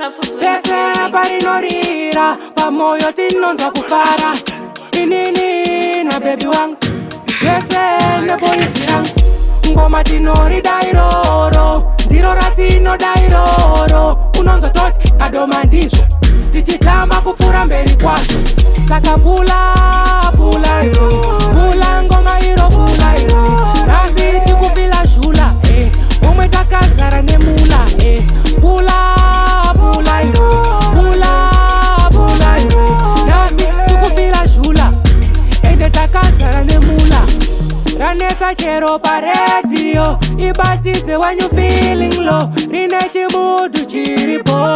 pese parinorira pamoyo tinonza kufara inini na baby wangu pese neboizirang ngoma tinori dairoro ndiro ratino dairoro unonza toti kadoma ndizvo tichitamba kupfura mberi kwacho saka pula iro pula ngoma iro pula iro rasi tikufila zhula umwe takazara nemula pula iro pula iro rasi tikufila zhula ende takazara nemula ranesa chero paredio ibatidze when you feeling low rine chimudu chiripo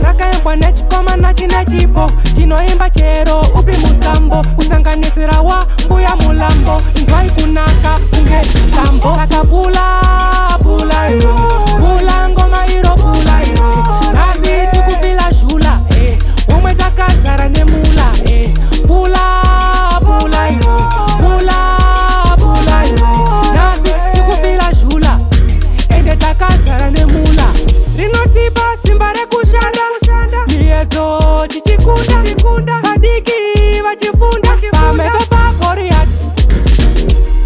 rakaimbwa nechikoma nachine chipo chinoimba chero upi musambo kusanganisira wa mbuya mulambo inzwai kunaka kunge tambo saka pula iro pula ngoma iro pula iro rasi tikufila zhula umwe takazara nemula pula iro pula iro rasi tikufila zhula ende takazara nemula rinotipa simba rekushanda miedzo tichikunda vadiki vachifunda pameso pagoriati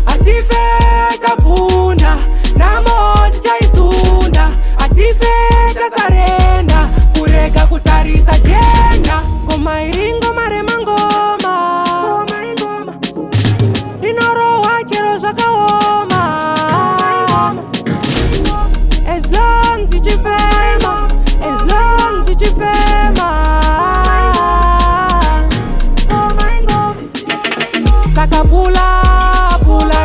atife tapfunda namo tichaisunda atife tasarenda kurega kutarisa jenda ngoma iri ngoma remangoma rinorohwa chero zvakaoma as long tichifema saka pula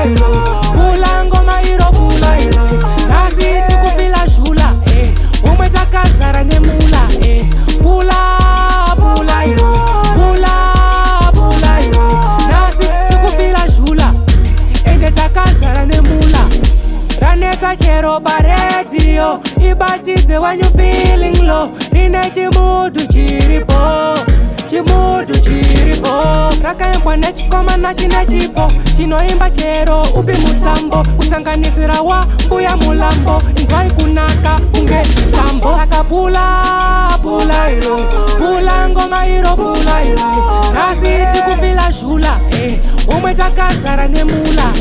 iro pula ngoma iro pula iro rasi tikufila zhula umwe takazara nemula pula iro pula iro rasi tikufila zhula ende takazara nemula ranesa chero paredio ibatidze when you feeling low rine chimudu chiripo rakaimbwa nechikoma nachine chipo chinoimba chero upi musambo kusanganisira wa mbuya mulambo inzwai kunaka kunge tambo saka pula iro pula ngoma iro pula iro rasi tikufila zhula umwe takazara nemula